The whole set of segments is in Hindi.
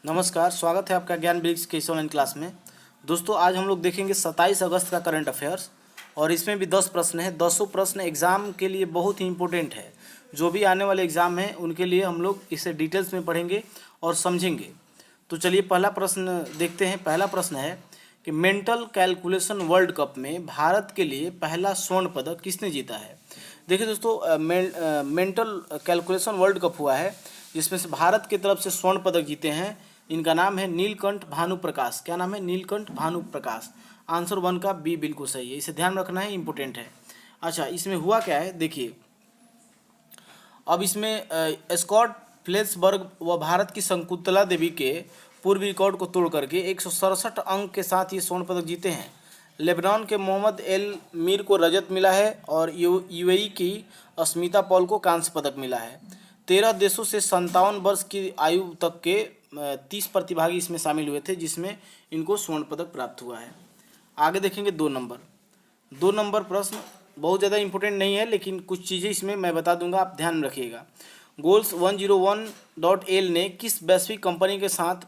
नमस्कार, स्वागत है आपका ज्ञान ब्रिक्स के इस ऑनलाइन क्लास में। दोस्तों, आज हम लोग देखेंगे 27 अगस्त का करंट अफेयर्स और इसमें भी 10 प्रश्न हैं। 10 प्रश्न एग्ज़ाम के लिए बहुत ही इंपॉर्टेंट है। जो भी आने वाले एग्ज़ाम हैं उनके लिए हम लोग इसे डिटेल्स में पढ़ेंगे और समझेंगे। तो चलिए पहला प्रश्न देखते हैं। पहला प्रश्न है कि मेंटल कैलकुलेशन वर्ल्ड कप में भारत के लिए पहला स्वर्ण पदक किसने जीता है। देखिए दोस्तों, मेंटल कैलकुलेशन वर्ल्ड कप हुआ है जिसमें से भारत की तरफ से स्वर्ण पदक जीते हैं। इनका नाम है नीलकंठ भानुप्रकाश। क्या नाम है? नीलकंठ भानुप्रकाश। आंसर 1 का बी बिल्कुल सही है। इसे ध्यान रखना है, इंपॉर्टेंट है। अच्छा, इसमें हुआ क्या है देखिए। अब इसमें स्कॉट फ्लेसबर्ग व भारत की शकुंतला देवी के पूर्व रिकॉर्ड को तोड़ करके 167 अंक के साथ ये स्वर्ण पदक जीते हैं। लेबनान के मोहम्मद एल मीर को रजत मिला है और यूएई की अस्मिता पॉल को कांस्य पदक मिला है। 13 देशों से 57 वर्ष की आयु तक के 30 प्रतिभागी इसमें शामिल हुए थे, जिसमें इनको स्वर्ण पदक प्राप्त हुआ है। आगे देखेंगे 2 नंबर प्रश्न बहुत ज़्यादा इंपॉर्टेंट नहीं है, लेकिन कुछ चीज़ें इसमें मैं बता दूंगा, आप ध्यान में रखिएगा। गोल्स 101.L ने किस वैश्विक कंपनी के साथ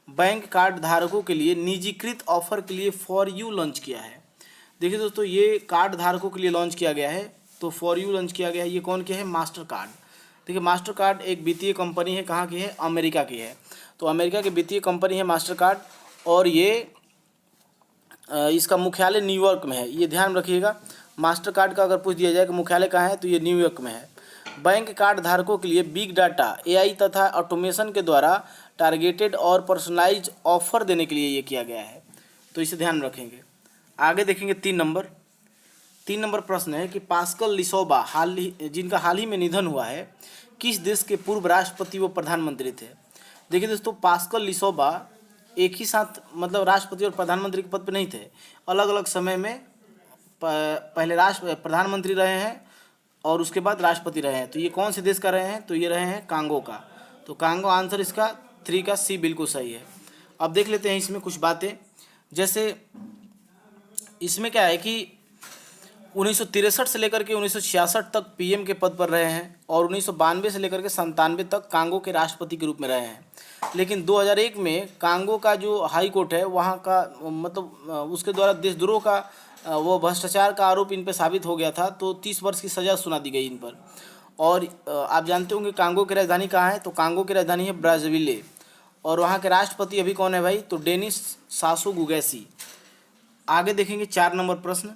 बैंक कार्ड धारकों के लिए निजीकृत ऑफर के लिए फॉर यू लॉन्च किया है। देखिए दोस्तों, ये कार्ड धारकों के लिए लॉन्च किया गया है, तो फॉर यू लॉन्च किया गया है। ये कौन किया है? Master card. देखिए, मास्टर कार्ड एक वित्तीय कंपनी है। कहाँ की है? अमेरिका की है। तो अमेरिका की वित्तीय कंपनी है मास्टर कार्ड, और ये इसका मुख्यालय न्यूयॉर्क में है। ये ध्यान रखिएगा। मास्टर कार्ड का अगर पूछ दिया जाए कि मुख्यालय कहाँ है, तो ये न्यूयॉर्क में है। बैंक कार्ड धारकों के लिए बिग डाटा, एआई तथा ऑटोमेशन के द्वारा टारगेटेड और पर्सनलाइज ऑफर देने के लिए ये किया गया है, तो इसे ध्यान रखेंगे। आगे देखेंगे 3 नंबर प्रश्न है कि पास्कल लिसोबा जिनका हाल ही में निधन हुआ है, किस देश के पूर्व राष्ट्रपति व प्रधानमंत्री थे। देखिए दोस्तों, पास्कल लिसोबा एक ही साथ मतलब राष्ट्रपति और प्रधानमंत्री के पद पर नहीं थे। अलग अलग समय में पहले प्रधानमंत्री रहे हैं और उसके बाद राष्ट्रपति रहे हैं। तो ये कौन से देश का रहे हैं? तो ये रहे हैं कांगो का। तो कांगो आंसर इसका 3 का सी बिल्कुल सही है। अब देख लेते हैं इसमें कुछ बातें। जैसे इसमें क्या है कि 1963 से लेकर के 1966 तक पीएम के पद पर रहे हैं और 1992 से लेकर के 97 तक कांगो के राष्ट्रपति के रूप में रहे हैं। लेकिन 2001 में कांगो का जो हाई कोर्ट है वहाँ का मतलब उसके द्वारा देशद्रोह का वो भ्रष्टाचार का आरोप इन पर साबित हो गया था, तो 30 वर्ष की सज़ा सुना दी गई इन पर। और आप जानते होंगे कांगो की राजधानी कहाँ है? तो कांगो की राजधानी है ब्राज़ाविले। और वहाँ के राष्ट्रपति अभी कौन है भाई? तो डेनिस सासो गुगैसी। आगे देखेंगे 4 नंबर प्रश्न।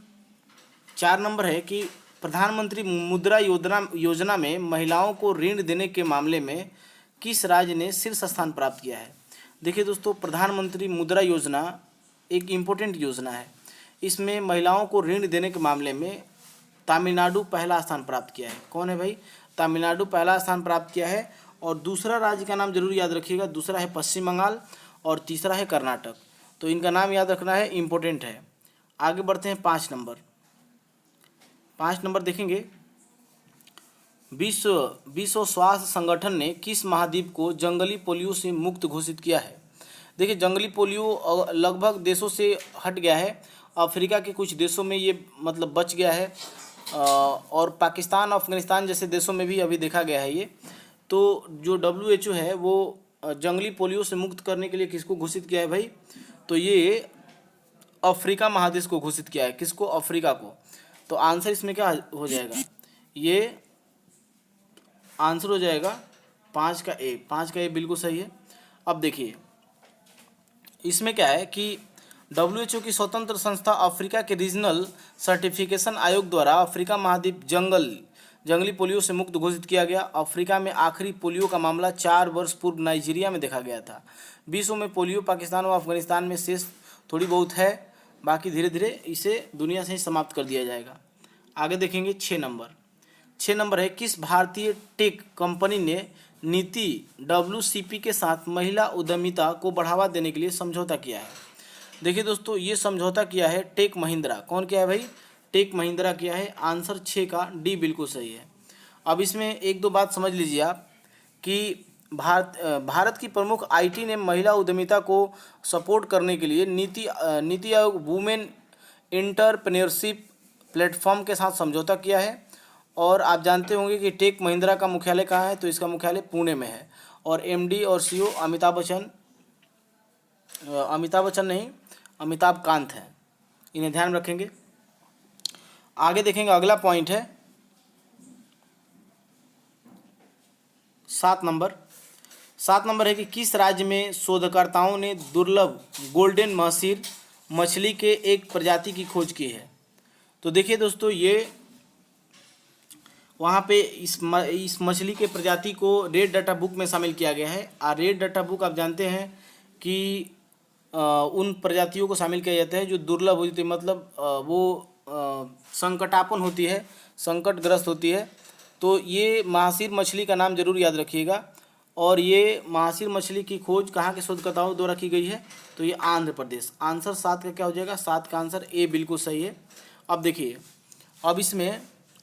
4 नंबर है कि प्रधानमंत्री मुद्रा योजना में महिलाओं को ऋण देने के मामले में किस राज्य ने शीर्ष स्थान प्राप्त किया है। देखिए दोस्तों, प्रधानमंत्री मुद्रा योजना एक इम्पोर्टेंट योजना है। इसमें महिलाओं को ऋण देने के मामले में तमिलनाडु पहला स्थान प्राप्त किया है। कौन है भाई? तमिलनाडु पहला स्थान प्राप्त किया है। और दूसरा राज्य का नाम जरूर याद रखिएगा। दूसरा है पश्चिम बंगाल और तीसरा है कर्नाटक। तो इनका नाम याद रखना है, इम्पोर्टेंट है। आगे बढ़ते हैं 5 नंबर देखेंगे। विश्व स्वास्थ्य संगठन ने किस महाद्वीप को जंगली पोलियो से मुक्त घोषित किया है। देखिए, जंगली पोलियो लगभग देशों से हट गया है। अफ्रीका के कुछ देशों में ये मतलब बच गया है और पाकिस्तान, अफगानिस्तान जैसे देशों में भी अभी देखा गया है ये। तो जो WHO है वो जंगली पोलियो से मुक्त करने के लिए किसको घोषित किया है भाई? तो ये अफ्रीका महादेश को घोषित किया है। किसको? अफ्रीका को। तो आंसर इसमें क्या हो जाएगा? ये आंसर हो जाएगा 5 का ए बिल्कुल सही है। अब देखिए इसमें क्या है कि WHO की स्वतंत्र संस्था अफ्रीका के रीजनल सर्टिफिकेशन आयोग द्वारा अफ्रीका महाद्वीप जंगली पोलियो से मुक्त घोषित किया गया। अफ्रीका में आखिरी पोलियो का मामला 4 वर्ष पूर्व नाइजीरिया में देखा गया था। विश्व में पोलियो पाकिस्तान व अफगानिस्तान में शेष थोड़ी बहुत है, बाकी धीरे धीरे इसे दुनिया से ही समाप्त कर दिया जाएगा। आगे देखेंगे 6 नंबर है किस भारतीय टेक कंपनी ने नीति WCP के साथ महिला उद्यमिता को बढ़ावा देने के लिए समझौता किया है। देखिए दोस्तों, ये समझौता किया है टेक महिंद्रा। कौन किया है भाई? टेक महिंद्रा किया है। आंसर 6 का डी बिल्कुल सही है। अब इसमें एक दो बात समझ लीजिए आप कि भारत की प्रमुख IT ने महिला उद्यमिता को सपोर्ट करने के लिए NITI Aayog women entrepreneurship platform के साथ समझौता किया है। और आप जानते होंगे कि टेक महिंद्रा का मुख्यालय कहाँ है? तो इसका मुख्यालय पुणे में है और MD और CEO अमिताभ बच्चन अमिताभ बच्चन नहीं, अमिताभ कांत हैं, इन्हें ध्यान में रखेंगे। आगे देखेंगे, अगला पॉइंट है 7 नंबर। 7 नंबर है कि किस राज्य में शोधकर्ताओं ने दुर्लभ गोल्डन महसीर मछली के एक प्रजाति की खोज की है। तो देखिए दोस्तों, ये वहाँ पे इस मछली के प्रजाति को रेड डाटा बुक में शामिल किया गया है। और रेड डाटा बुक आप जानते हैं कि उन प्रजातियों को शामिल किया जाता है जो दुर्लभ होती है, मतलब वो संकटापन होती है, संकटग्रस्त होती है। तो ये महासीर मछली का नाम जरूर याद रखिएगा। और ये महासीर मछली की खोज कहाँ के शोधकर्ताओं द्वारा की गई है? तो ये आंध्र प्रदेश। आंसर 7 का क्या हो जाएगा? 7 का आंसर ए बिल्कुल सही है। अब देखिए, अब इसमें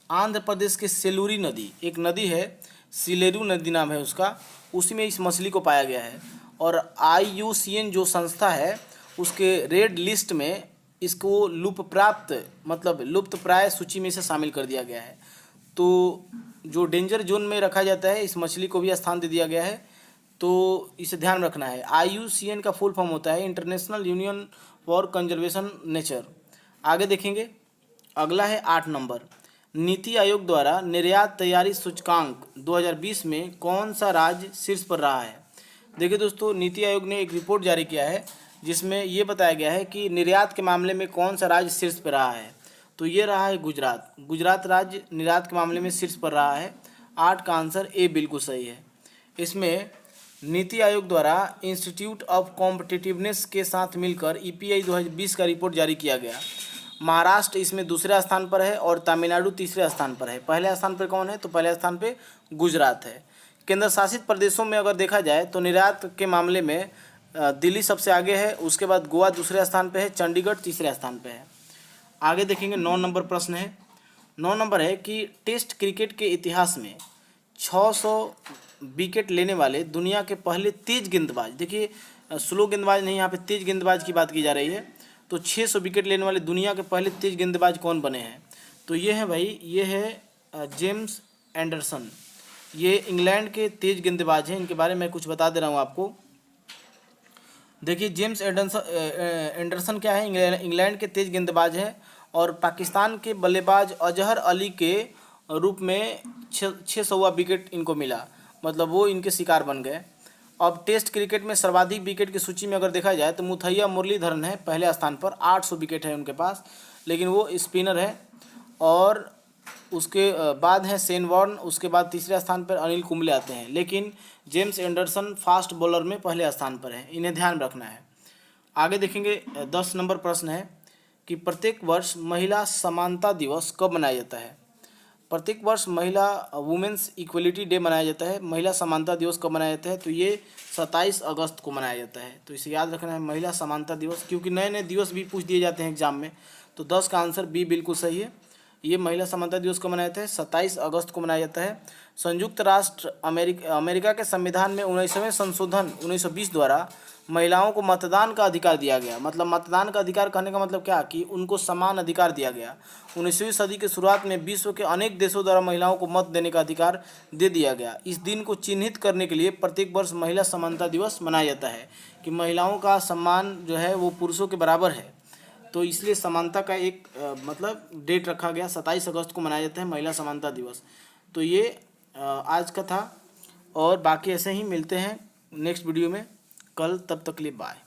आंध्र प्रदेश के सेलूरी नदी, एक नदी है सिलेरू नदी नाम है उसका, उसी में इस मछली को पाया गया है। और IUCN जो संस्था है उसके रेड लिस्ट में इसको लुप्तप्राप्त मतलब लुप्तप्राय सूची में से शामिल कर दिया गया है। तो जो डेंजर जोन में रखा जाता है इस मछली को भी स्थान दे दिया गया है। तो इसे ध्यान रखना है। IUCN का फुल फॉर्म होता है international union for conservation nature. आगे देखेंगे, अगला है 8 नंबर। नीति आयोग द्वारा निर्यात तैयारी सूचकांक 2020 में कौन सा राज्य शीर्ष पर रहा है? देखिए दोस्तों, नीति आयोग ने एक रिपोर्ट जारी किया है जिसमें ये बताया गया है कि निर्यात के मामले में कौन सा राज्य शीर्ष पर रहा है। तो ये रहा है गुजरात। गुजरात राज्य निर्यात के मामले में शीर्ष पर रहा है। 8 का आंसर ए बिल्कुल सही है। इसमें नीति आयोग द्वारा इंस्टीट्यूट ऑफ कॉम्पिटिटिवनेस के साथ मिलकर EPI 2020 का रिपोर्ट जारी किया गया। महाराष्ट्र इसमें दूसरे स्थान पर है और तमिलनाडु तीसरे स्थान पर है। पहले स्थान पर कौन है? तो पहले स्थान पे गुजरात है। केंद्र शासित प्रदेशों में अगर देखा जाए तो निर्यात के मामले में दिल्ली सबसे आगे है, उसके बाद गोवा दूसरे स्थान पे है, चंडीगढ़ तीसरे स्थान पे है। आगे देखेंगे, 9 नंबर प्रश्न है। 9 नंबर है कि टेस्ट क्रिकेट के इतिहास में 600 विकेट लेने वाले दुनिया के पहले तेज गेंदबाज, देखिए स्लो गेंदबाज नहीं, यहाँ पे तेज गेंदबाज की बात की जा रही है। तो 600 विकेट लेने वाले दुनिया के पहले तेज गेंदबाज कौन बने हैं? तो ये है भाई, ये है जेम्स एंडरसन। ये इंग्लैंड के तेज गेंदबाज हैं, इनके बारे में कुछ बता दे रहा हूँ आपको। देखिए, जेम्स एंडरसन क्या है? इंग्लैंड के तेज गेंदबाज हैं और पाकिस्तान के बल्लेबाज अजहर अली के रूप में 600वां विकेट इनको मिला, मतलब वो इनके शिकार बन गए। अब टेस्ट क्रिकेट में सर्वाधिक विकेट की सूची में अगर देखा जाए तो मुथैया मुरलीधरन है पहले स्थान पर, 800 विकेट है उनके पास, लेकिन वो स्पिनर है। और उसके बाद है शेन वॉर्न, उसके बाद तीसरे स्थान पर अनिल कुंबले आते हैं, लेकिन जेम्स एंडरसन फास्ट बॉलर में पहले स्थान पर है। इन्हें ध्यान रखना है। आगे देखेंगे, 10 नंबर प्रश्न है कि प्रत्येक वर्ष महिला समानता दिवस कब मनाया जाता है? प्रत्येक वर्ष महिला वुमेन्स इक्वलिटी डे मनाया जाता है। महिला समानता दिवस कब मनाया जाता है? तो ये 27 अगस्त को मनाया जाता है। तो इसे याद रखना है, महिला समानता दिवस, क्योंकि नए नए दिवस भी पूछ दिए जाते हैं एग्जाम में। तो 10 का आंसर बी बिल्कुल सही है। ये महिला समानता दिवस को मनाया जाता है, 27 अगस्त को मनाया जाता है। संयुक्त राष्ट्र अमेरिका के संविधान में 19वें संशोधन 1920 द्वारा महिलाओं को मतदान का अधिकार दिया गया। मतलब मतदान का अधिकार कहने का मतलब क्या कि उनको समान अधिकार दिया गया। 19वीं सदी के शुरुआत में विश्व के अनेक देशों द्वारा महिलाओं को मत देने का अधिकार दे दिया गया। इस दिन को चिन्हित करने के लिए प्रत्येक वर्ष महिला समानता दिवस मनाया जाता है कि महिलाओं का सम्मान जो है वो पुरुषों के बराबर है। तो इसलिए समानता का एक मतलब डेट रखा गया, 27 अगस्त को मनाया जाता है महिला समानता दिवस। तो ये आज का था, और बाकी ऐसे ही मिलते हैं नेक्स्ट वीडियो में कल। तब तक के लिए बाय।